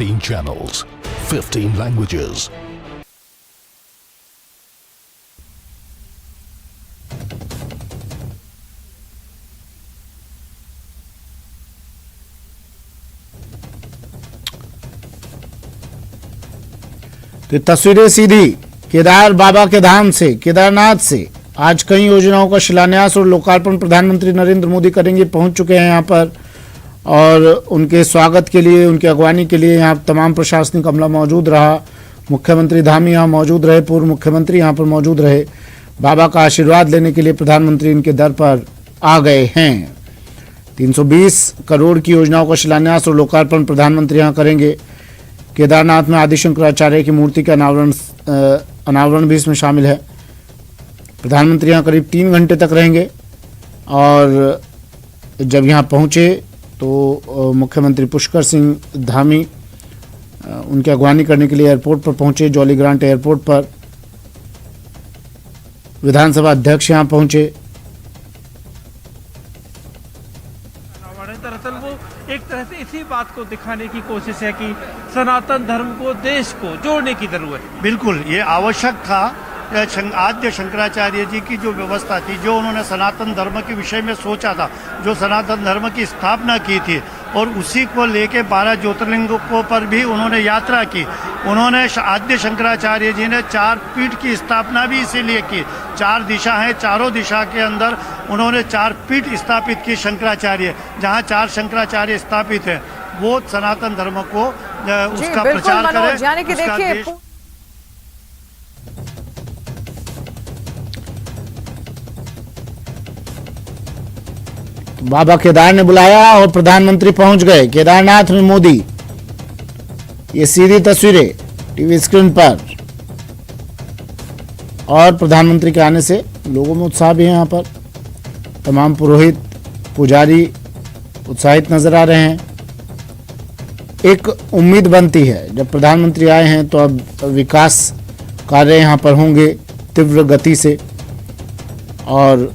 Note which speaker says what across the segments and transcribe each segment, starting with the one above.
Speaker 1: 15 channels, 15 languages.
Speaker 2: तो तस्वीरें सीधी केदार बाबा के धाम से, केदारनाथ से आज कई योजनाओं का शिलान्यास और लोकार्पण प्रधानमंत्री नरेंद्र मोदी करेंगे। पहुंच चुके हैं यहां पर और उनके स्वागत के लिए, उनकी अगवानी के लिए यहां तमाम प्रशासनिक अमला मौजूद रहा। मुख्यमंत्री धामी यहां मौजूद रहे, पूर्व मुख्यमंत्री यहां पर मौजूद रहे। बाबा का आशीर्वाद लेने के लिए प्रधानमंत्री इनके दर पर आ गए हैं। 320 करोड़ की योजनाओं का शिलान्यास और लोकार्पण प्रधानमंत्री यहां करेंगे। केदारनाथ में आदि शंकराचार्य की मूर्ति का अनावरण भी इसमें शामिल है। प्रधानमंत्री यहाँ करीब 3 घंटे तक रहेंगे और जब यहाँ पहुँचे तो मुख्यमंत्री पुष्कर सिंह धामी उनकी अगवानी करने के लिए एयरपोर्ट पर पहुँचे। जॉली ग्रांट एयरपोर्ट पर विधानसभा अध्यक्ष यहाँ पहुँचे।
Speaker 3: दरअसल वो एक तरह से इसी बात को दिखाने की कोशिश है कि सनातन धर्म को, देश को जोड़ने की जरूरत है।
Speaker 4: बिल्कुल, ये आवश्यक था। आद्य शंकराचार्य जी की जो व्यवस्था थी, जो उन्होंने सनातन धर्म के विषय में सोचा था, जो सनातन धर्म की स्थापना की थी और उसी को लेके 12 ज्योतिर्लिंगों पर भी उन्होंने यात्रा की। उन्होंने आद्य शंकराचार्य जी ने 4 पीठ की स्थापना भी इसीलिए की। 4 दिशा हैं, चारों दिशा के अंदर उन्होंने 4 पीठ स्थापित की शंकराचार्य। जहाँ 4 शंकराचार्य स्थापित हैं वो सनातन धर्म को उसका प्रचार करें।
Speaker 2: बाबा केदार ने बुलाया और प्रधानमंत्री पहुंच गए। केदारनाथ में मोदी, ये सीधी तस्वीरें टीवी स्क्रीन पर और प्रधानमंत्री के आने से लोगों में उत्साह भी है। यहाँ पर तमाम पुरोहित, पुजारी उत्साहित नजर आ रहे हैं। एक उम्मीद बनती है जब प्रधानमंत्री आए हैं तो अब विकास कार्य यहाँ पर होंगे तीव्र गति से। और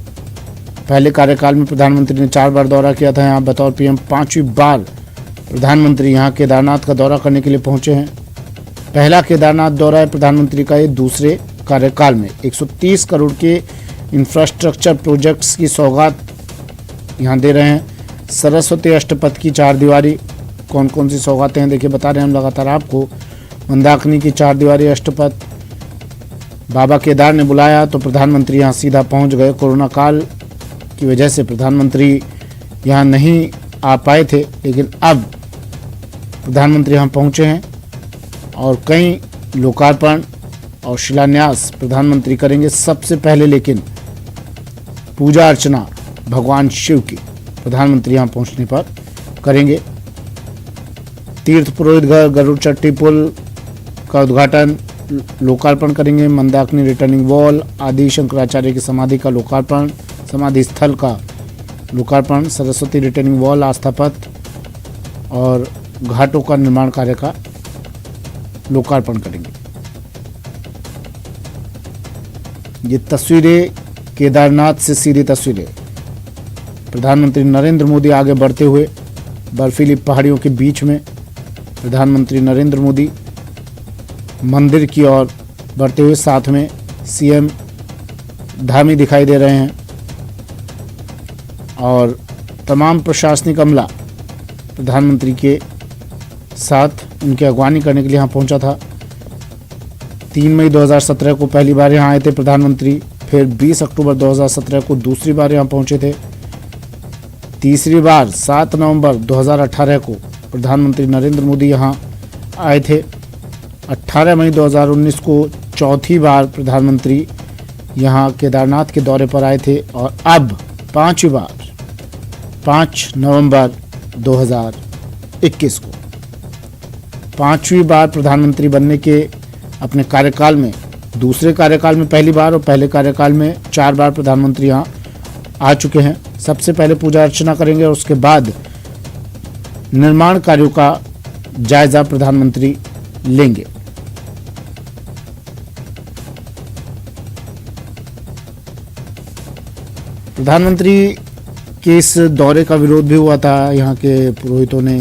Speaker 2: पहले कार्यकाल में प्रधानमंत्री ने 4 बार दौरा किया था यहाँ बतौर पीएम। 5वीं बार प्रधानमंत्री यहाँ केदारनाथ का दौरा करने के लिए पहुँचे हैं। पहला केदारनाथ दौरा है प्रधानमंत्री का ये दूसरे कार्यकाल में। 130 करोड़ के इंफ्रास्ट्रक्चर प्रोजेक्ट्स की सौगात यहाँ दे रहे हैं। सरस्वती अष्टपथ की 4 दीवारी, कौन कौन सी सौगातें हैं देखिए बता रहे हैं हम लगातार आपको। मंदाकिनी की 4 दीवारी अष्टपथ। बाबा केदार ने बुलाया तो प्रधानमंत्री यहाँ सीधा पहुँच गए। कोरोना काल की वजह से प्रधानमंत्री यहाँ नहीं आ पाए थे, लेकिन अब प्रधानमंत्री यहाँ पहुँचे हैं और कई लोकार्पण और शिलान्यास प्रधानमंत्री करेंगे। सबसे पहले लेकिन पूजा अर्चना भगवान शिव की प्रधानमंत्री यहाँ पहुँचने पर करेंगे। तीर्थ पुरोहित गरुड़ चट्टी पुल का उद्घाटन, लोकार्पण करेंगे। मंदाकिनी रिटर्निंग वॉल, आदि शंकराचार्य की समाधि का लोकार्पण, समाधि स्थल का लोकार्पण, सरस्वती रिटर्निंग वॉल, आस्था पथ और घाटों का निर्माण कार्य का लोकार्पण करेंगे। ये तस्वीरें केदारनाथ से सीधी तस्वीरें। प्रधानमंत्री नरेंद्र मोदी आगे बढ़ते हुए बर्फीली पहाड़ियों के बीच में प्रधानमंत्री नरेंद्र मोदी मंदिर की ओर बढ़ते हुए, साथ में सीएम धामी दिखाई दे रहे हैं और तमाम प्रशासनिक अमला प्रधानमंत्री के साथ उनकी अगवानी करने के लिए यहाँ पहुँचा था। 3 मई 2017 को पहली बार यहाँ आए थे प्रधानमंत्री, फिर 20 अक्टूबर 2017 को दूसरी बार यहाँ पहुँचे थे। तीसरी बार 7 नवंबर 2018 को प्रधानमंत्री नरेंद्र मोदी यहाँ आए थे। 18 मई 2019 को चौथी बार प्रधानमंत्री यहाँ केदारनाथ के दौरे पर आए थे और अब 5वीं बार 5 नवंबर 2021 को 5वीं बार प्रधानमंत्री बनने के अपने कार्यकाल में, दूसरे कार्यकाल में पहली बार और पहले कार्यकाल में 4 बार प्रधानमंत्री यहाँ आ चुके हैं। सबसे पहले पूजा अर्चना करेंगे और उसके बाद निर्माण कार्यों का जायजा प्रधानमंत्री लेंगे। प्रधानमंत्री के इस दौरे का विरोध भी हुआ था। यहाँ के पुरोहितों ने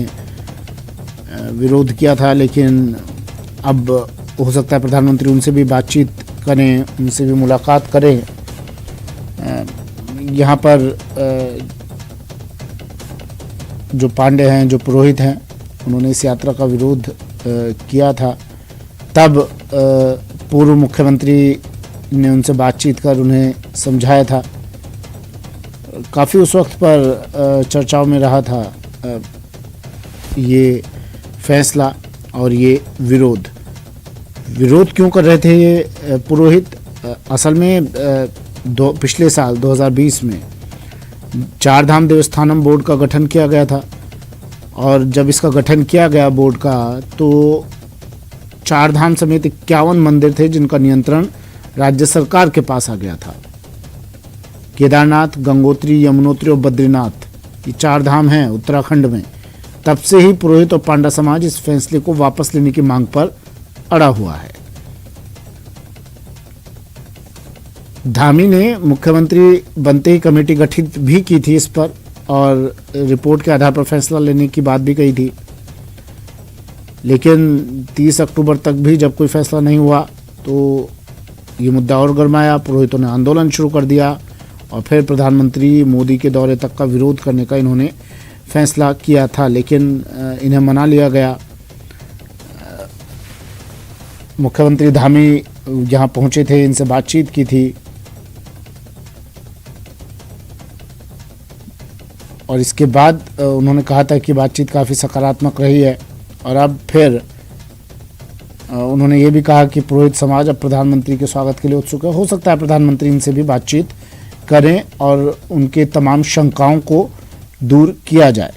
Speaker 2: विरोध किया था, लेकिन अब हो सकता है प्रधानमंत्री उनसे भी बातचीत करें, उनसे भी मुलाकात करें। यहाँ पर जो पांडे हैं, जो पुरोहित हैं, उन्होंने इस यात्रा का विरोध किया था। तब पूर्व मुख्यमंत्री ने उनसे बातचीत कर उन्हें समझाया था। काफ़ी उस वक्त पर चर्चाओं में रहा था ये फैसला और ये विरोध क्यों कर रहे थे ये पुरोहित। असल में पिछले साल 2020 में चार धाम देवस्थानम बोर्ड का गठन किया गया था, और जब इसका गठन किया गया बोर्ड का, तो चार धाम समेत 51 मंदिर थे जिनका नियंत्रण राज्य सरकार के पास आ गया था। केदारनाथ, गंगोत्री, यमुनोत्री और बद्रीनाथ, ये चार धाम हैं उत्तराखंड में। तब से ही पुरोहित और पांडा समाज इस फैसले को वापस लेने की मांग पर अड़ा हुआ है। धामी ने मुख्यमंत्री बनते ही कमेटी गठित भी की थी इस पर, और रिपोर्ट के आधार पर फैसला लेने की बात भी कही थी, लेकिन 30 अक्टूबर तक भी जब कोई फैसला नहीं हुआ तो ये मुद्दा और गरमाया। पुरोहितों ने आंदोलन शुरू कर दिया और फिर प्रधानमंत्री मोदी के दौरे तक का विरोध करने का इन्होंने फैसला किया था, लेकिन इन्हें मना लिया गया। मुख्यमंत्री धामी यहाँ पहुंचे थे, इनसे बातचीत की थी, और इसके बाद उन्होंने कहा था कि बातचीत काफ़ी सकारात्मक रही है। और अब फिर उन्होंने ये भी कहा कि पुरोहित समाज अब प्रधानमंत्री के स्वागत के लिए उत्सुक है। हो सकता है प्रधानमंत्री इनसे भी बातचीत करें और उनके तमाम शंकाओं को दूर किया जाए।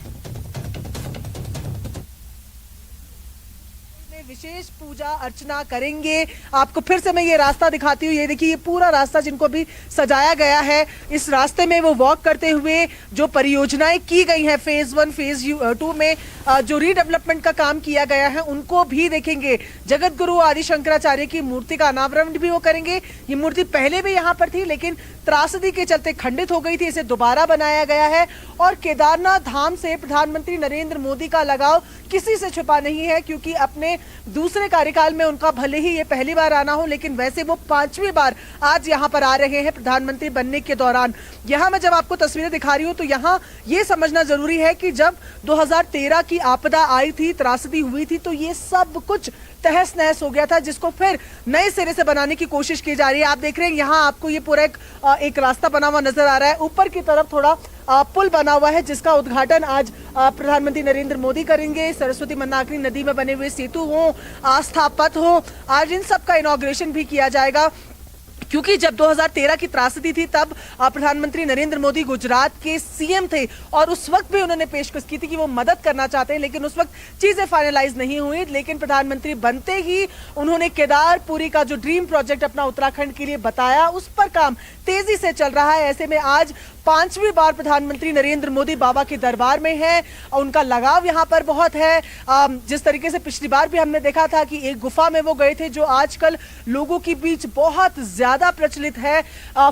Speaker 5: विशेष पूजा अर्चना करेंगे। आपको फिर से मैं ये रास्ता दिखाती हूँ। ये देखिए, ये पूरा रास्ता जिनको भी सजाया गया है, इस रास्ते में वो वॉक करते हुए जो परियोजनाएं की गई हैं फेज 1 फेज 2 में जो रीडेवलपमेंट का काम किया गया है, उनको भी देखेंगे। जगत गुरु आदि शंकराचार्य की मूर्ति का अनावरण भी वो करेंगे। ये मूर्ति पहले भी यहाँ पर थी, लेकिन त्रासदी के चलते खंडित हो गई थी, इसे दोबारा बनाया गया है। और केदारनाथ धाम से प्रधानमंत्री नरेंद्र मोदी का लगाव किसी से छुपा नहीं है, क्योंकि अपने दूसरे कार्यकाल में उनका भले ही ये पहली बार आना हो, लेकिन वैसे वो 5वीं बार आज यहाँ पर आ रहे हैं प्रधानमंत्री बनने के दौरान। यहाँ मैं जब आपको तस्वीरें दिखा रही हूँ तो यहाँ ये समझना जरूरी है कि जब 2013 की आपदा आई थी, त्रासदी हुई थी, तो ये सब कुछ तहस नहस हो गया था, जिसको फिर नए सिरे से बनाने की कोशिश की जा रही है। आप देख रहे हैं यहाँ आपको ये पूरा एक रास्ता बना हुआ नजर आ रहा है। ऊपर की तरफ थोड़ा पुल बना हुआ है, जिसका उद्घाटन आज प्रधानमंत्री नरेंद्र मोदी करेंगे। सरस्वती मंदाकिनी नदी में बने हुए सेतु हो, आस्था पथ हो, आज इन सब का इनॉग्रेशन भी किया जाएगा। क्योंकि जब 2013 की त्रासदी थी, तब प्रधानमंत्री नरेंद्र मोदी गुजरात के सीएम थे, और उस वक्त भी उन्होंने पेशकश की थी कि वो मदद करना चाहते हैं, लेकिन उस वक्त चीजें फाइनलाइज नहीं हुई। लेकिन प्रधानमंत्री बनते ही उन्होंने केदारपुरी का जो ड्रीम प्रोजेक्ट अपना उत्तराखंड के लिए बताया, उस पर काम तेजी से चल रहा है। ऐसे में आज 5वीं बार प्रधानमंत्री नरेंद्र मोदी बाबा के दरबार में है, उनका लगाव यहाँ पर बहुत है। जिस तरीके से पिछली बार भी हमने देखा था कि एक गुफा में वो गए थे, जो आजकल लोगों के बीच बहुत ज्यादा प्रचलित है,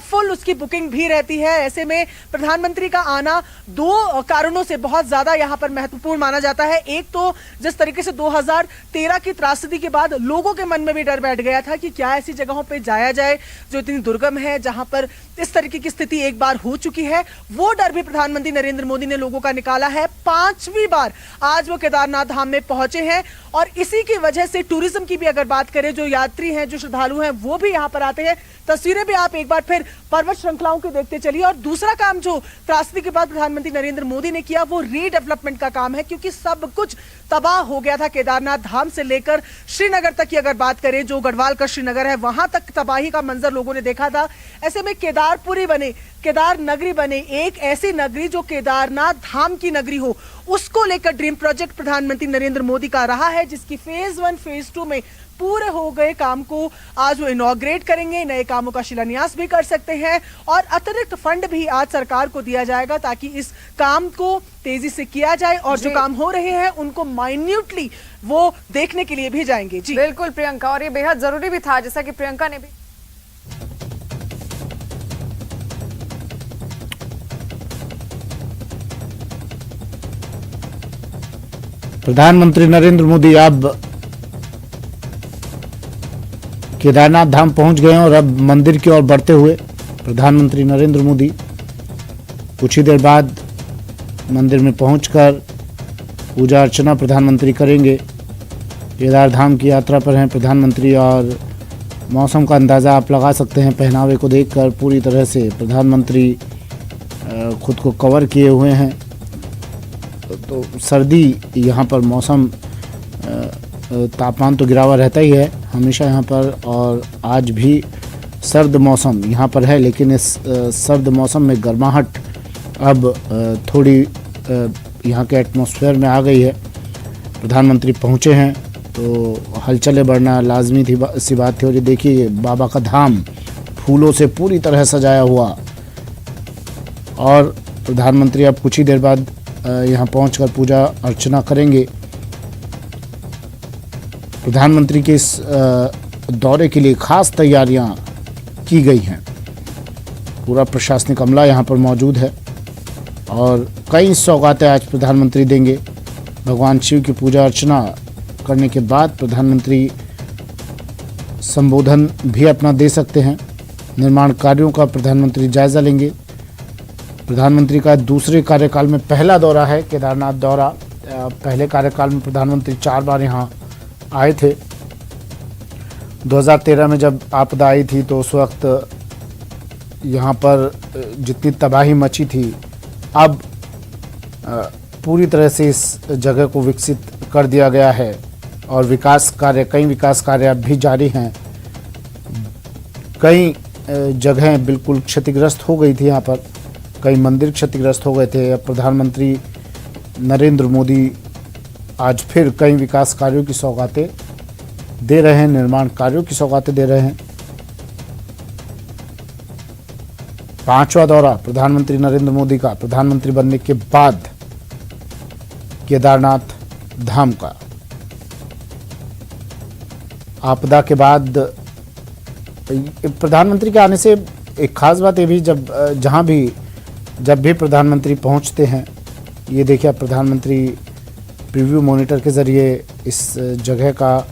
Speaker 5: फुल उसकी बुकिंग भी रहती है। ऐसे में प्रधानमंत्री का आना 2 कारणों से बहुत ज्यादा यहाँ पर महत्वपूर्ण माना जाता है। एक तो जिस तरीके से 2013 की त्रासदी के बाद लोगों के मन में भी डर बैठ गया था कि क्या ऐसी जगहों पे जाया जाए जो इतनी दुर्गम है, जहां पर इस तरीके की स्थिति एक बार हो चुकी है। वो डर भी प्रधानमंत्री नरेंद्र मोदी ने लोगों का निकाला है। 5वीं बार आज वो केदारनाथ धाम में पहुंचे हैं, और इसी की वजह से टूरिज्म की भी अगर बात करें, जो यात्री हैं, जो श्रद्धालु हैं, वो भी यहाँ पर आते हैं। तस्वीरें भी आप एक बार फिर पर्वत श्रृंखलाओं की देखते चलिए। और दूसरा काम जो त्रासदी के बाद प्रधानमंत्री नरेंद्र मोदी ने किया, वो रीडेवलपमेंट का काम है, क्योंकि सब कुछ तबाह हो गया था। केदारनाथ धाम से लेकर श्रीनगर तक की अगर बात करें, जो गढ़वाल का श्रीनगर है, वहां तक तबाही का मंजर लोगों ने देखा था। ऐसे में केदारपुरी बने, केदार नगरी बने, एक ऐसी नगरी जो केदारनाथ धाम की नगरी हो, उसको लेकर ड्रीम प्रोजेक्ट प्रधानमंत्री नरेंद्र मोदी का रहा है, जिसकी फेज 1 फेज 2 में पूरे हो गए काम को आज वो इनॉग्रेट करेंगे। नए कामों का शिलान्यास भी कर सकते हैं, और अतिरिक्त फंड भी आज सरकार को दिया जाएगा, ताकि इस काम को तेजी से किया जाए, और जो काम हो रहे हैं उनको माइन्यूटली वो देखने के लिए भी जाएंगे। जी
Speaker 6: बिल्कुल प्रियंका, और ये बेहद जरूरी भी था, जैसा कि प्रियंका ने भी
Speaker 2: प्रधानमंत्री नरेंद्र मोदी अब केदारनाथ धाम पहुंच गए हैं और अब मंदिर की ओर बढ़ते हुए प्रधानमंत्री नरेंद्र मोदी कुछ ही देर बाद मंदिर में पहुंचकर पूजा अर्चना प्रधानमंत्री करेंगे। केदार धाम की यात्रा पर हैं प्रधानमंत्री और मौसम का अंदाज़ा आप लगा सकते हैं पहनावे को देखकर। पूरी तरह से प्रधानमंत्री खुद को कवर किए हुए हैं। तो सर्दी यहाँ पर मौसम तापमान तो गिरा हुआ रहता ही है हमेशा यहाँ पर, और आज भी सर्द मौसम यहाँ पर है, लेकिन इस सर्द मौसम में गर्माहट अब थोड़ी यहाँ के एटमॉस्फेयर में आ गई है। प्रधानमंत्री पहुँचे हैं तो हलचलें बढ़ना लाजमी सी बात थी। और ये देखिए बाबा का धाम फूलों से पूरी तरह सजाया हुआ, और प्रधानमंत्री अब कुछ ही देर बाद यहाँ पहुंचकर पूजा अर्चना करेंगे। प्रधानमंत्री के इस दौरे के लिए खास तैयारियां की गई हैं। पूरा प्रशासनिक अमला यहाँ पर मौजूद है और कई सौगातें आज प्रधानमंत्री देंगे। भगवान शिव की पूजा अर्चना करने के बाद प्रधानमंत्री संबोधन भी अपना दे सकते हैं। निर्माण कार्यों का प्रधानमंत्री जायजा लेंगे। प्रधानमंत्री का दूसरे कार्यकाल में पहला दौरा है केदारनाथ दौरा। पहले कार्यकाल में प्रधानमंत्री 4 बार यहाँ आए थे। 2013 में जब आपदा आई थी तो उस वक्त यहाँ पर जितनी तबाही मची थी, अब पूरी तरह से इस जगह को विकसित कर दिया गया है और कई विकास कार्य अब भी जारी हैं। कई जगहें बिल्कुल क्षतिग्रस्त हो गई थी यहाँ पर, कई मंदिर क्षतिग्रस्त हो गए थे। अब प्रधानमंत्री नरेंद्र मोदी आज फिर कई विकास कार्यों की सौगातें दे रहे हैं, निर्माण कार्यों की सौगातें दे रहे हैं। 5वां दौरा प्रधानमंत्री नरेंद्र मोदी का प्रधानमंत्री बनने के बाद केदारनाथ धाम का। आपदा के बाद प्रधानमंत्री के आने से एक खास बात ये भी, जब भी प्रधानमंत्री पहुंचते हैं, ये देखिए प्रधानमंत्री प्रीव्यू मॉनिटर के ज़रिए इस जगह का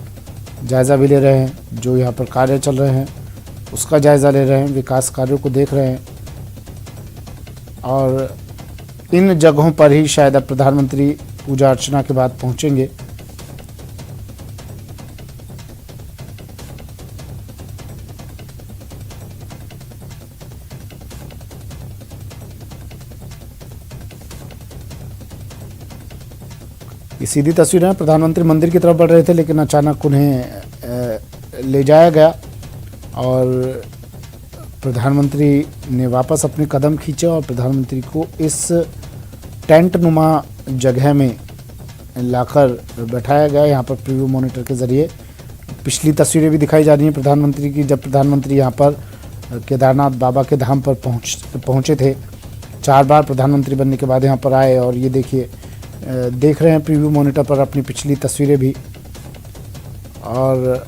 Speaker 2: जायज़ा भी ले रहे हैं। जो यहाँ पर कार्य चल रहे हैं उसका जायज़ा ले रहे हैं, विकास कार्यों को देख रहे हैं। और इन जगहों पर ही शायद अब प्रधानमंत्री पूजा अर्चना के बाद पहुँचेंगे। ये सीधी तस्वीर है। प्रधानमंत्री मंदिर की तरफ बढ़ रहे थे, लेकिन अचानक उन्हें ले जाया गया और प्रधानमंत्री ने वापस अपने कदम खींचे और प्रधानमंत्री को इस टेंट नुमा जगह में लाकर बैठाया गया। यहाँ पर प्रीव्यू मॉनिटर के ज़रिए पिछली तस्वीरें भी दिखाई जा रही हैं प्रधानमंत्री की, जब प्रधानमंत्री यहाँ पर केदारनाथ बाबा के धाम पर पहुँचे थे। 4 बार प्रधानमंत्री बनने के बाद यहाँ पर आए और ये देखिए देख रहे हैं प्रीव्यू मॉनिटर पर अपनी पिछली तस्वीरें भी। और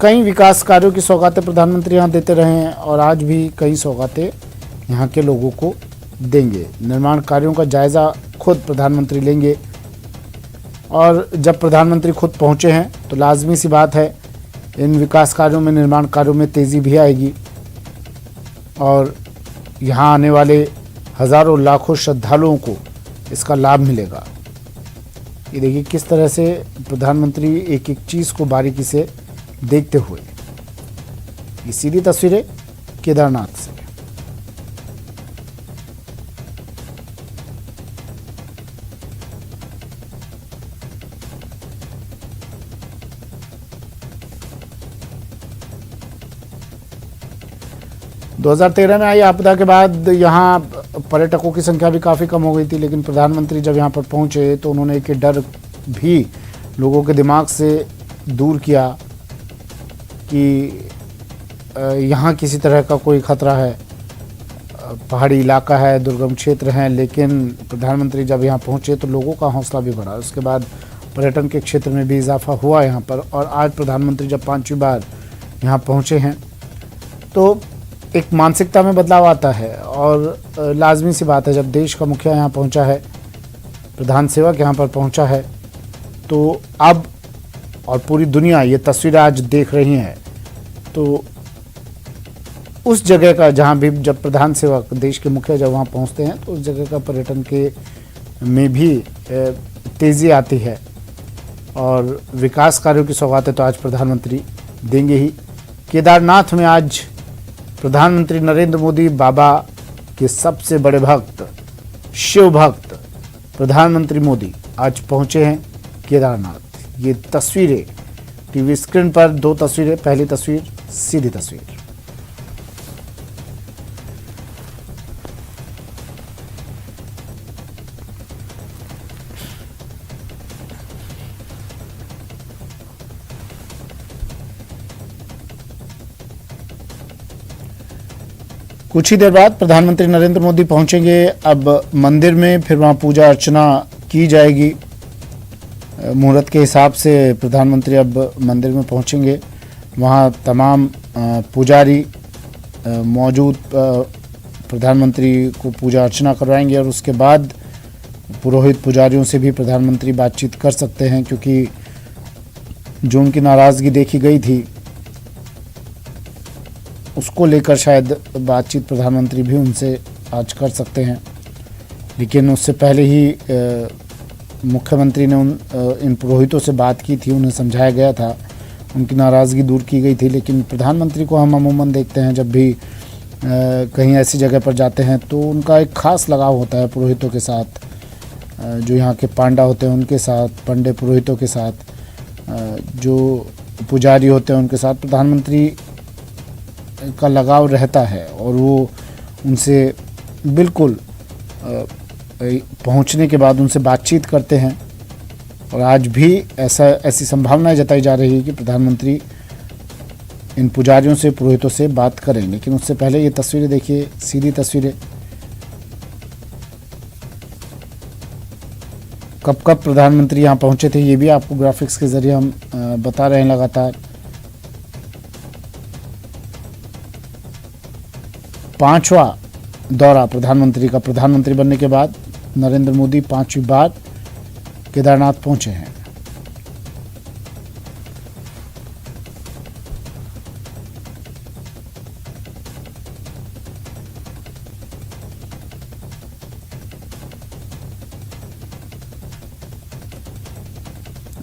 Speaker 2: कई विकास कार्यों की सौगातें प्रधानमंत्री यहाँ देते रहे हैं और आज भी कई सौगातें यहाँ के लोगों को देंगे। निर्माण कार्यों का जायज़ा खुद प्रधानमंत्री लेंगे और जब प्रधानमंत्री खुद पहुँचे हैं तो लाजमी सी बात है इन विकास कार्यों में, निर्माण कार्यों में तेज़ी भी आएगी और यहाँ आने वाले हज़ारों लाखों श्रद्धालुओं को इसका लाभ मिलेगा। ये देखिए किस तरह से प्रधानमंत्री एक एक चीज़ को बारीकी से देखते हुए। ये सीधी तस्वीरें केदारनाथ से। – 2013 में आई आपदा के बाद यहाँ पर्यटकों की संख्या भी काफ़ी कम हो गई थी, लेकिन प्रधानमंत्री जब यहाँ पर पहुँचे तो उन्होंने एक डर भी लोगों के दिमाग से दूर किया कि यहाँ किसी तरह का कोई ख़तरा है, पहाड़ी इलाका है, दुर्गम क्षेत्र हैं। लेकिन प्रधानमंत्री जब यहाँ पहुँचे तो लोगों का हौसला भी बढ़ा। उसके बाद पर्यटन के क्षेत्र में भी इजाफा हुआ यहाँ पर। और आज प्रधानमंत्री जब 5वीं बार यहाँ पहुँचे हैं तो एक मानसिकता में बदलाव आता है और लाजमी सी बात है जब देश का मुखिया यहाँ पहुँचा है, प्रधान सेवक यहाँ पर पहुँचा है तो अब और पूरी दुनिया ये तस्वीरें आज देख रही है, तो उस जगह का जहाँ भी जब प्रधान सेवक देश के मुखिया जब वहाँ पहुँचते हैं तो उस जगह का पर्यटन के में भी तेज़ी आती है और विकास कार्यों की सौगातें तो आज प्रधानमंत्री देंगे ही। केदारनाथ में आज प्रधानमंत्री नरेंद्र मोदी बाबा के सबसे बड़े भक्त, शिव भक्त प्रधानमंत्री मोदी आज पहुंचे हैं केदारनाथ। ये तस्वीरें टीवी स्क्रीन पर, दो तस्वीरें, पहली तस्वीर सीधी तस्वीर। कुछ ही देर बाद प्रधानमंत्री नरेंद्र मोदी पहुंचेंगे अब मंदिर में, फिर वहां पूजा अर्चना की जाएगी। मुहूर्त के हिसाब से प्रधानमंत्री अब मंदिर में पहुंचेंगे। वहां तमाम पुजारी मौजूद प्रधानमंत्री को पूजा अर्चना करवाएंगे और उसके बाद पुरोहित पुजारियों से भी प्रधानमंत्री बातचीत कर सकते हैं, क्योंकि जो उनकी नाराज़गी देखी गई थी उसको लेकर शायद बातचीत प्रधानमंत्री भी उनसे आज कर सकते हैं। लेकिन उससे पहले ही मुख्यमंत्री ने इन पुरोहितों से बात की थी, उन्हें समझाया गया था, उनकी नाराज़गी दूर की गई थी। लेकिन प्रधानमंत्री को हम अमूमन देखते हैं जब भी कहीं ऐसी जगह पर जाते हैं तो उनका एक ख़ास लगाव होता है पुरोहितों के साथ, जो यहाँ के पांडा होते हैं उनके साथ, पंडे पुरोहितों के साथ, जो पुजारी होते हैं उनके साथ प्रधानमंत्री का लगाव रहता है और वो उनसे बिल्कुल पहुंचने के बाद उनसे बातचीत करते हैं। और आज भी ऐसी संभावना जताई जा रही है कि प्रधानमंत्री इन पुजारियों से, पुरोहितों से बात करें। लेकिन उससे पहले ये तस्वीरें देखिए, सीधी तस्वीरें। कब कब प्रधानमंत्री यहाँ पहुंचे थे ये भी आपको ग्राफिक्स के जरिए हम बता रहे हैं लगातार। 5वां दौरा प्रधानमंत्री का, प्रधानमंत्री बनने के बाद नरेंद्र मोदी 5वीं बार केदारनाथ पहुंचे हैं।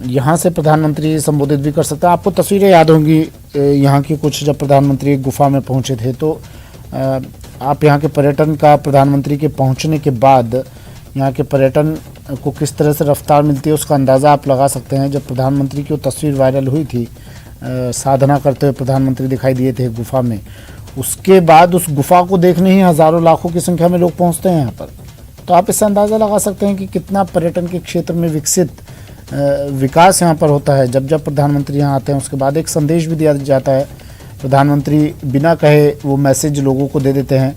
Speaker 2: यहाँ से प्रधानमंत्री संबोधित भी कर सकते हैं। आपको तस्वीरें याद होंगी यहाँ की कुछ, जब प्रधानमंत्री गुफा में पहुंचे थे तो आप यहाँ के पर्यटन का, प्रधानमंत्री के पहुँचने के बाद यहाँ के पर्यटन को किस तरह से रफ्तार मिलती है उसका अंदाज़ा आप लगा सकते हैं। जब प्रधानमंत्री की वो तस्वीर वायरल हुई थी, साधना करते हुए प्रधानमंत्री दिखाई दिए थे गुफा में, उसके बाद उस गुफा को देखने ही हज़ारों लाखों की संख्या में लोग पहुँचते हैं यहाँ पर। तो आप इससे अंदाज़ा लगा सकते हैं कि कितना पर्यटन के क्षेत्र में विकास यहाँ पर होता है। जब जब प्रधानमंत्री यहाँ आते हैं उसके बाद एक संदेश भी दिया जाता है। प्रधानमंत्री बिना कहे वो मैसेज लोगों को दे देते हैं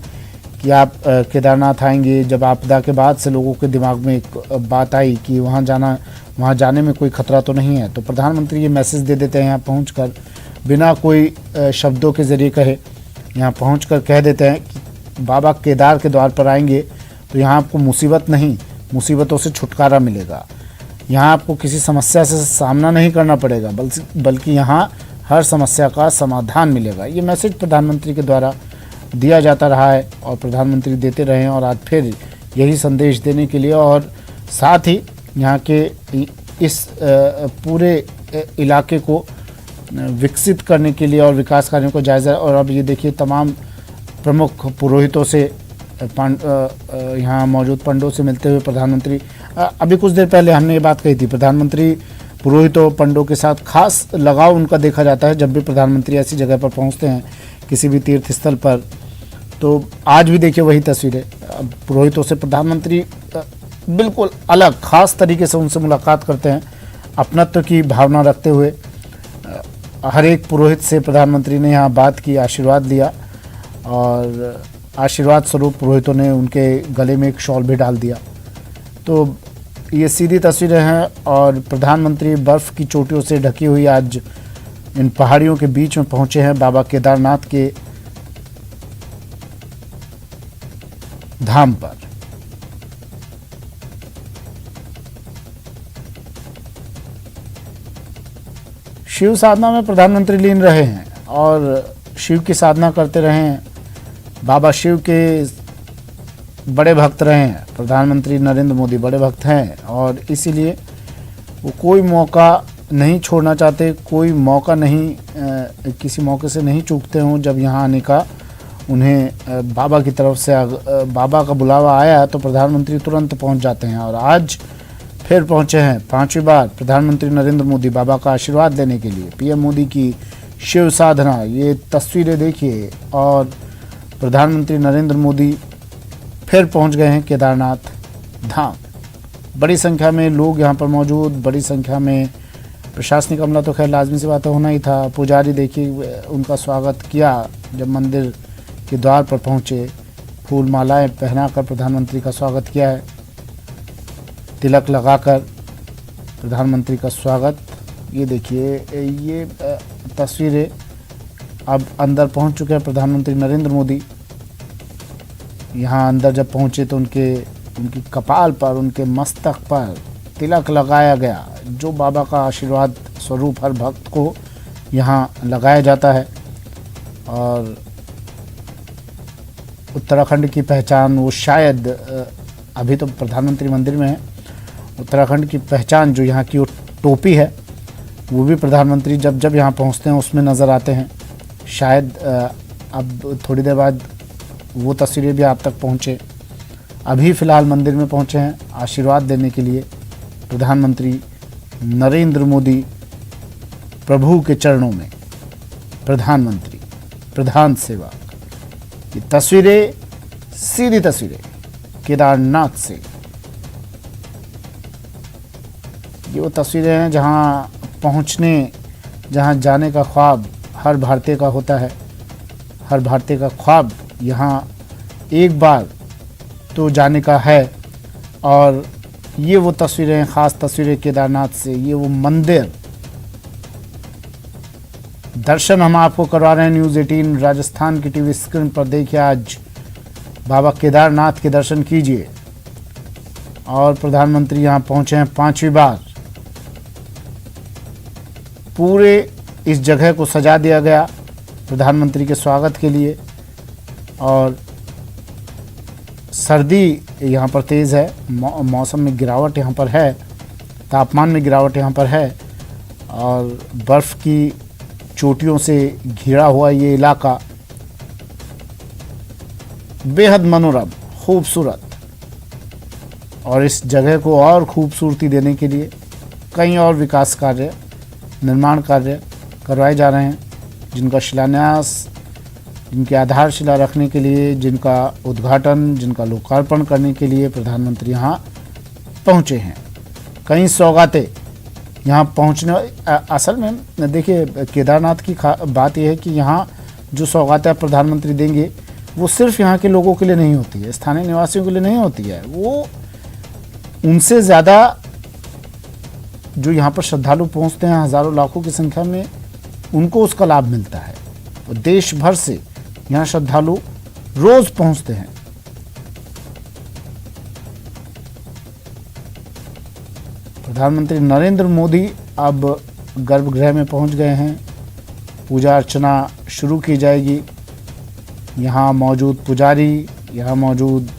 Speaker 2: कि आप केदारनाथ आएंगे। जब आपदा के बाद से लोगों के दिमाग में एक बात आई कि वहाँ जाने में कोई खतरा तो नहीं है, तो प्रधानमंत्री ये मैसेज दे देते हैं यहाँ पहुँचकर, बिना कोई शब्दों के ज़रिए कहे यहाँ पहुँचकर कह देते हैं कि बाबा केदार के द्वार पर आएंगे तो यहाँ आपको मुसीबत नहीं, मुसीबतों से छुटकारा मिलेगा। यहाँ आपको किसी समस्या से सामना नहीं करना पड़ेगा, बल्कि यहाँ हर समस्या का समाधान मिलेगा। ये मैसेज प्रधानमंत्री के द्वारा दिया जाता रहा है और प्रधानमंत्री देते रहे हैं और आज फिर यही संदेश देने के लिए और साथ ही यहाँ के इस पूरे इलाके को विकसित करने के लिए और विकास कार्यों को जायज़ा। और अब ये देखिए तमाम प्रमुख पुरोहितों से, यहाँ मौजूद पंडों से मिलते हुए प्रधानमंत्री, अभी कुछ देर पहले हमने ये बात कही थी, प्रधानमंत्री पुरोहितों पंडों के साथ खास लगाव उनका देखा जाता है जब भी प्रधानमंत्री ऐसी जगह पर पहुंचते हैं, किसी भी तीर्थ स्थल पर। तो आज भी देखिए वही तस्वीरें, पुरोहितों से प्रधानमंत्री बिल्कुल अलग खास तरीके से उनसे मुलाकात करते हैं, अपनत्व की भावना रखते हुए। हर एक पुरोहित से प्रधानमंत्री ने यहाँ बात की, आशीर्वाद लिया और आशीर्वाद स्वरूप पुरोहितों ने उनके गले में एक शॉल भी डाल दिया। तो ये सीधी तस्वीरें हैं और प्रधानमंत्री बर्फ़ की चोटियों से ढकी हुई आज इन पहाड़ियों के बीच में पहुंचे हैं, बाबा केदारनाथ के धाम पर। शिव साधना में प्रधानमंत्री लीन रहे हैं और शिव की साधना करते रहे हैं। बाबा शिव के बड़े भक्त रहे हैं। प्रधानमंत्री नरेंद्र मोदी बड़े भक्त हैं और इसीलिए वो कोई मौका नहीं छोड़ना चाहते, कोई मौका नहीं किसी मौके से नहीं चूकते हों। जब यहाँ आने का उन्हें बाबा की तरफ से बाबा का बुलावा आया तो प्रधानमंत्री तुरंत पहुँच जाते हैं और आज फिर पहुँचे हैं 5वीं बार प्रधानमंत्री नरेंद्र मोदी बाबा का आशीर्वाद लेने के लिए। पीएम मोदी की शिव साधना, ये तस्वीरें देखिए और प्रधानमंत्री नरेंद्र मोदी फिर पहुंच गए हैं केदारनाथ धाम। बड़ी संख्या में लोग यहां पर मौजूद, बड़ी संख्या में प्रशासनिक अमला तो खैर लाजमी सी बात होना ही था। पुजारी देखिए उनका स्वागत किया जब मंदिर के द्वार पर पहुंचे, फूल मालाएं पहनाकर प्रधानमंत्री का स्वागत किया है, तिलक लगाकर प्रधानमंत्री का स्वागत। ये देखिए ये तस्वीरें अब अंदर पहुंच चुके हैं प्रधानमंत्री नरेंद्र मोदी। यहाँ अंदर जब पहुंचे तो उनकी कपाल पर, उनके मस्तक पर तिलक लगाया गया, जो बाबा का आशीर्वाद स्वरूप हर भक्त को यहाँ लगाया जाता है। और उत्तराखंड की पहचान, वो शायद अभी तो प्रधानमंत्री मंदिर में है, उत्तराखंड की पहचान जो यहाँ की वो टोपी है, वो भी प्रधानमंत्री जब जब यहाँ पहुँचते हैं उसमें नज़र आते हैं। शायद अब थोड़ी देर बाद वो तस्वीरें भी आप तक पहुँचे। अभी फ़िलहाल मंदिर में पहुँचे हैं आशीर्वाद देने के लिए प्रधानमंत्री नरेंद्र मोदी। प्रभु के चरणों में प्रधानमंत्री, प्रधान सेवक। ये तस्वीरें, सीधी तस्वीरें केदारनाथ से। ये वो तस्वीरें हैं जहाँ जाने का ख्वाब हर भारतीय का होता है। हर भारतीय का ख्वाब यहाँ एक बार तो जाने का है। और ये वो तस्वीरें हैं, ख़ास तस्वीरें केदारनाथ से। ये वो मंदिर, दर्शन हम आपको करवा रहे हैं न्यूज़ 18 राजस्थान की टीवी स्क्रीन पर। देखिए आज बाबा केदारनाथ के दर्शन कीजिए। और प्रधानमंत्री यहाँ पहुँचे हैं 5वीं बार। पूरे इस जगह को सजा दिया गया प्रधानमंत्री के स्वागत के लिए। और सर्दी यहाँ पर तेज़ है, मौसम में गिरावट यहाँ पर है, तापमान में गिरावट यहाँ पर है। और बर्फ़ की चोटियों से घिरा हुआ ये इलाका बेहद मनोरम, खूबसूरत। और इस जगह को और खूबसूरती देने के लिए कई और विकास कार्य, निर्माण कार्य करवाए जा रहे हैं, जिनका शिलान्यास, जिनकी आधारशिला रखने के लिए, जिनका उद्घाटन, जिनका लोकार्पण करने के लिए प्रधानमंत्री यहाँ पहुँचे हैं। कई सौगातें यहाँ पहुँचने, असल में देखिए केदारनाथ की बात यह है कि यहाँ जो सौगातें प्रधानमंत्री देंगे वो सिर्फ यहाँ के लोगों के लिए नहीं होती है, स्थानीय निवासियों के लिए नहीं होती है। वो उनसे ज़्यादा जो यहाँ पर श्रद्धालु पहुँचते हैं हज़ारों लाखों की संख्या में, उनको उसका लाभ मिलता है। और देश भर से यहाँ श्रद्धालु रोज़ पहुँचते हैं। प्रधानमंत्री नरेंद्र मोदी अब गर्भगृह में पहुँच गए हैं। पूजा अर्चना शुरू की जाएगी। यहाँ मौजूद पुजारी, यहाँ मौजूद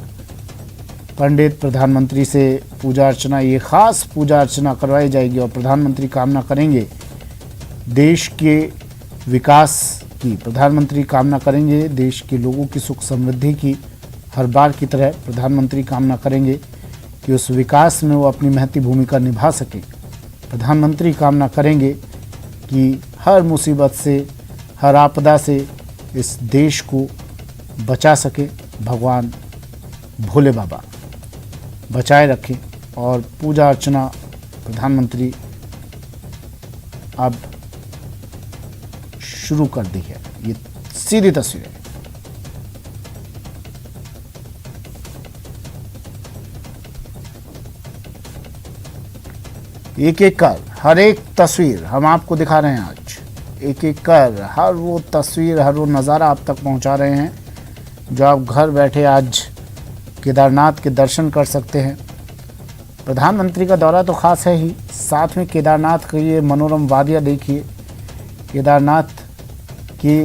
Speaker 2: पंडित प्रधानमंत्री से पूजा अर्चना, ये ख़ास पूजा अर्चना करवाई जाएगी। और प्रधानमंत्री कामना करेंगे देश के विकास की, प्रधानमंत्री कामना करेंगे देश के लोगों की सुख समृद्धि की। हर बार की तरह प्रधानमंत्री कामना करेंगे कि उस विकास में वो अपनी महती भूमिका निभा सकें। प्रधानमंत्री कामना करेंगे कि हर मुसीबत से, हर आपदा से इस देश को बचा सके। भगवान भोले बाबा बचाए रखें। और पूजा अर्चना प्रधानमंत्री अब शुरू कर दी है। ये सीधी तस्वीर है। एक एक कर हर एक तस्वीर हम आपको दिखा रहे हैं आज। एक एक कर हर वो तस्वीर, हर वो नज़ारा आप तक पहुंचा रहे हैं जो आप घर बैठे आज केदारनाथ के दर्शन कर सकते हैं। प्रधानमंत्री का दौरा तो ख़ास है ही, साथ में केदारनाथ की ये मनोरम वादियाँ देखिए, केदारनाथ के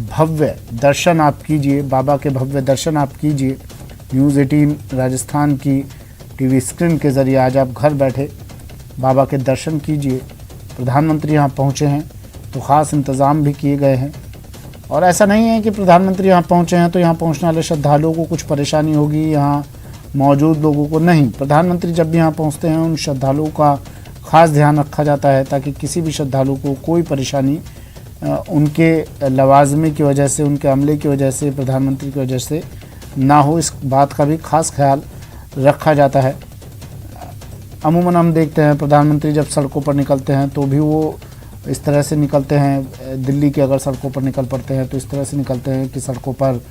Speaker 2: भव्य दर्शन आप कीजिए, बाबा के भव्य दर्शन आप कीजिए। न्यूज़ 18 राजस्थान की टीवी स्क्रीन के ज़रिए आज आप घर बैठे बाबा के दर्शन कीजिए। प्रधानमंत्री यहाँ पहुँचे हैं तो ख़ास इंतज़ाम भी किए गए हैं, और ऐसा नहीं है कि प्रधानमंत्री यहाँ पहुँचे हैं तो यहाँ पहुँचने वाले श्रद्धालुओं को कुछ परेशानी होगी, यहाँ मौजूद लोगों को नहीं। प्रधानमंत्री जब भी यहाँ पहुँचते हैं उन श्रद्धालुओं का ख़ास ध्यान रखा जाता है ताकि किसी भी श्रद्धालु को कोई परेशानी उनके लवाजमे की वजह से, उनके अमले की वजह से, प्रधानमंत्री की वजह से ना हो, इस बात का भी खास ख्याल रखा जाता है। अमूमन हम देखते हैं प्रधानमंत्री जब सड़कों पर निकलते हैं तो भी वो इस तरह से निकलते हैं, दिल्ली के अगर सड़कों पर निकल पड़ते हैं तो इस तरह से निकलते हैं कि सड़कों पर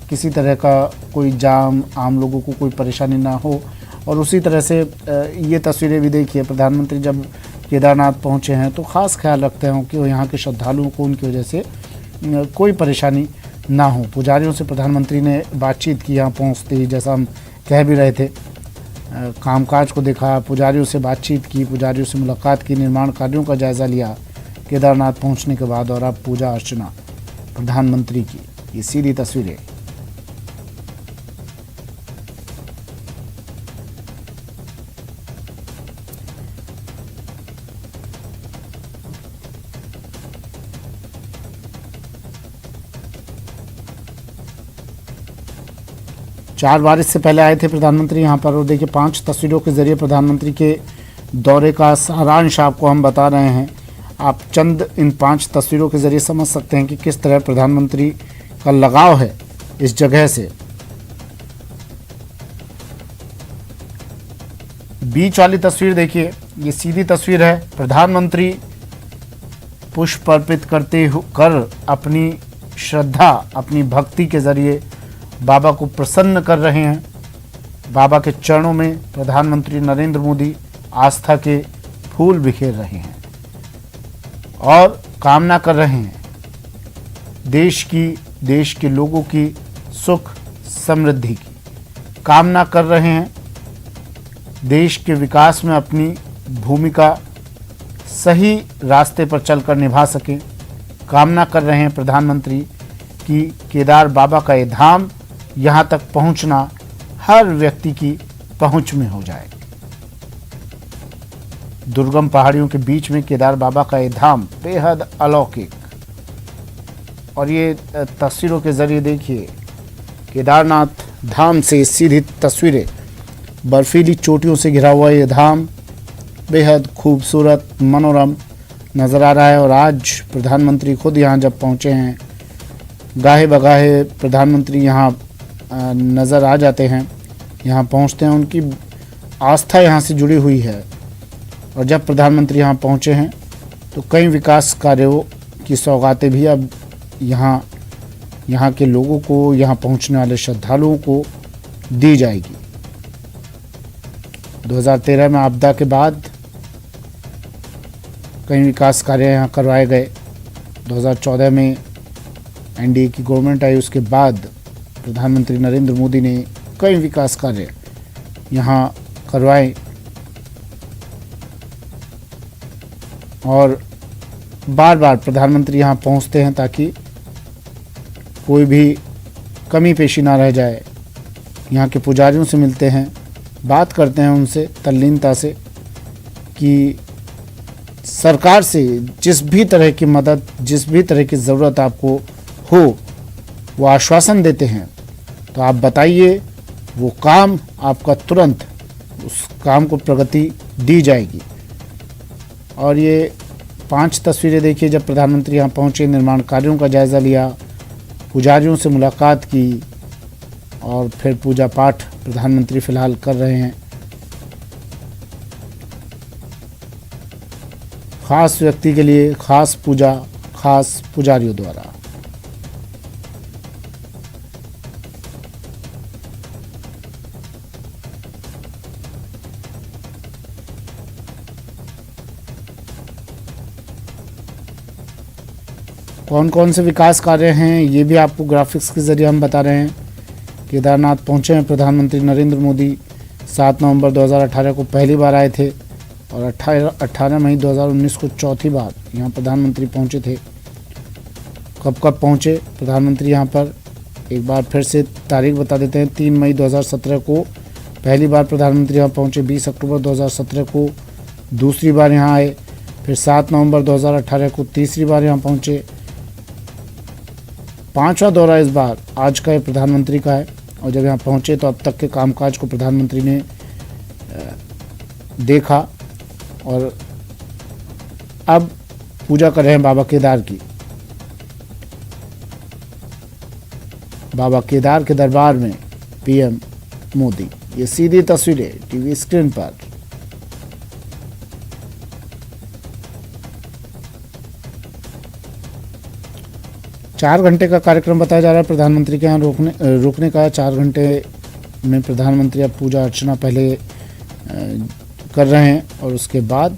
Speaker 2: किसी तरह का कोई जाम, आम लोगों को कोई परेशानी ना हो। और उसी तरह से ये तस्वीरें भी देखिए, प्रधानमंत्री जब केदारनाथ पहुँचे हैं तो ख़ास ख्याल रखते हैं कि यहाँ के श्रद्धालुओं को उनकी वजह से कोई परेशानी ना हो। पुजारियों से प्रधानमंत्री ने बातचीत की यहाँ पहुँचते ही, जैसा हम कह भी रहे थे, कामकाज को देखा, पुजारियों से बातचीत की, पुजारियों से मुलाकात की, निर्माण कार्यों का जायज़ा लिया केदारनाथ पहुँचने के बाद। और अब पूजा अर्चना प्रधानमंत्री की, ये सीधी तस्वीरें। चार बार इससे पहले आए थे प्रधानमंत्री यहाँ पर, और देखिए 5 तस्वीरों के ज़रिए प्रधानमंत्री के दौरे का सारांश आपको हम बता रहे हैं। आप चंद इन 5 तस्वीरों के ज़रिए समझ सकते हैं कि किस तरह प्रधानमंत्री का लगाव है इस जगह से। बीच वाली तस्वीर देखिए, ये सीधी तस्वीर है। प्रधानमंत्री पुष्प अर्पित करते कर अपनी श्रद्धा, अपनी भक्ति के ज़रिए बाबा को प्रसन्न कर रहे हैं। बाबा के चरणों में प्रधानमंत्री नरेंद्र मोदी आस्था के फूल बिखेर रहे हैं और कामना कर रहे हैं देश के लोगों की सुख समृद्धि की, कामना कर रहे हैं देश के विकास में अपनी भूमिका सही रास्ते पर चलकर निभा सकें। कामना कर रहे हैं प्रधानमंत्री कि केदार बाबा का ये धाम, यहाँ तक पहुँचना हर व्यक्ति की पहुँच में हो जाए। दुर्गम पहाड़ियों के बीच में केदार बाबा का ये धाम बेहद अलौकिक, और ये तस्वीरों के ज़रिए देखिए केदारनाथ धाम से सीधी तस्वीरें। बर्फीली चोटियों से घिरा हुआ ये धाम बेहद खूबसूरत, मनोरम नज़र आ रहा है। और आज प्रधानमंत्री खुद यहाँ जब पहुँचे हैं, गाहे बगाहे प्रधानमंत्री यहाँ नज़र आ जाते हैं, यहाँ पहुँचते हैं, उनकी आस्था यहाँ से जुड़ी हुई है। और जब प्रधानमंत्री यहाँ पहुँचे हैं तो कई विकास कार्यों की सौगातें भी अब यहाँ के लोगों को, यहाँ पहुँचने वाले श्रद्धालुओं को दी जाएगी। 2013 में आपदा के बाद कई विकास कार्य यहाँ करवाए गए। 2014 में एनडीए की गवर्नमेंट आई, उसके बाद प्रधानमंत्री नरेंद्र मोदी ने कई विकास कार्य यहाँ करवाए और बार बार प्रधानमंत्री यहाँ पहुँचते हैं ताकि कोई भी कमी पेशी ना रह जाए। यहाँ के पुजारियों से मिलते हैं, बात करते हैं उनसे तल्लीनता से कि सरकार से जिस भी तरह की मदद, जिस भी तरह की ज़रूरत आपको हो, वो आश्वासन देते हैं। तो आप बताइए, वो काम आपका तुरंत उस काम को प्रगति दी जाएगी। और ये 5 तस्वीरें देखिए, जब प्रधानमंत्री यहाँ पहुँचे, निर्माण कार्यों का जायज़ा लिया, पुजारियों से मुलाकात की और फिर पूजा पाठ प्रधानमंत्री फ़िलहाल कर रहे हैं। खास व्यक्ति के लिए खास पूजा, खास पुजारियों द्वारा। कौन कौन से विकास कार्य हैं ये भी आपको ग्राफिक्स के ज़रिए हम बता रहे हैं। केदारनाथ पहुंचे हैं प्रधानमंत्री नरेंद्र मोदी। 7 नवंबर 2018 को पहली बार आए थे और 18 मई 2019 को चौथी बार यहाँ प्रधानमंत्री पहुँचे थे। कब पहुँचे प्रधानमंत्री यहाँ पर, एक बार फिर से तारीख बता देते हैं। 3 मई 2017 को पहली बार प्रधानमंत्री यहाँ पहुँचे, 20 अक्टूबर 2017 को दूसरी बार यहाँ आए, फिर 7 नवंबर 2018 को तीसरी बार यहाँ पहुँचे। 5वां दौरा इस बार आज का प्रधानमंत्री का है। और जब यहाँ पहुँचे तो अब तक के कामकाज को प्रधानमंत्री ने देखा और अब पूजा कर रहे हैं बाबा केदार की। बाबा केदार के दरबार में पीएम मोदी। ये सीधी तस्वीरें टीवी स्क्रीन पर। चार घंटे का कार्यक्रम बताया जा रहा है प्रधानमंत्री के यहाँ रुकने का। 4 घंटे में प्रधानमंत्री अब पूजा अर्चना पहले कर रहे हैं और उसके बाद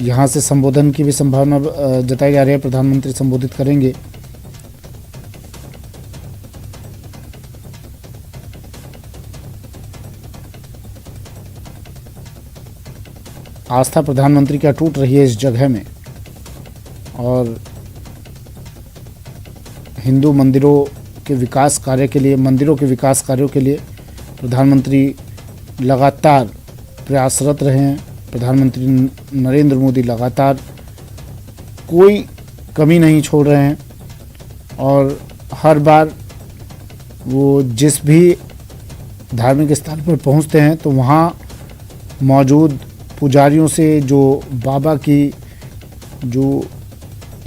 Speaker 2: यहाँ से संबोधन की भी संभावना जताई जा रही है। प्रधानमंत्री संबोधित करेंगे। आस्था प्रधानमंत्री की अटूट रही है इस जगह में और हिंदू मंदिरों के विकास कार्य के लिए, मंदिरों के विकास कार्यों के लिए प्रधानमंत्री लगातार प्रयासरत रहे हैं। प्रधानमंत्री नरेंद्र मोदी लगातार कोई कमी नहीं छोड़ रहे हैं और हर बार वो जिस भी धार्मिक स्थल पर पहुंचते हैं तो वहाँ मौजूद पुजारियों से, जो बाबा की, जो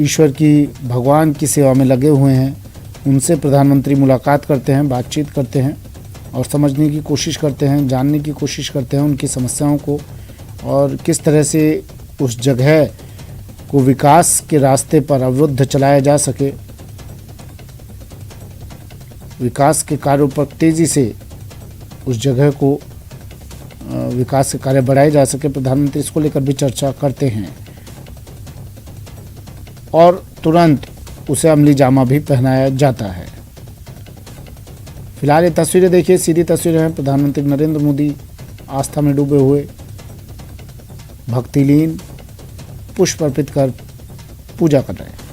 Speaker 2: ईश्वर की, भगवान की सेवा में लगे हुए हैं, उनसे प्रधानमंत्री मुलाकात करते हैं, बातचीत करते हैं और समझने की कोशिश करते हैं, जानने की कोशिश करते हैं उनकी समस्याओं को और किस तरह से उस जगह को विकास के रास्ते पर अवरुद्ध चलाया जा सके, विकास के कार्यों पर तेज़ी से उस जगह को विकास के कार्य बढ़ाए जा सके। प्रधानमंत्री इसको लेकर भी चर्चा करते हैं और तुरंत उसे अमली जामा भी पहनाया जाता है। फिलहाल ये तस्वीरें देखिए, सीधी तस्वीरें हैं। प्रधानमंत्री नरेंद्र मोदी आस्था में डूबे हुए, भक्तिलीन, पुष्प अर्पित कर पूजा कर रहे हैं।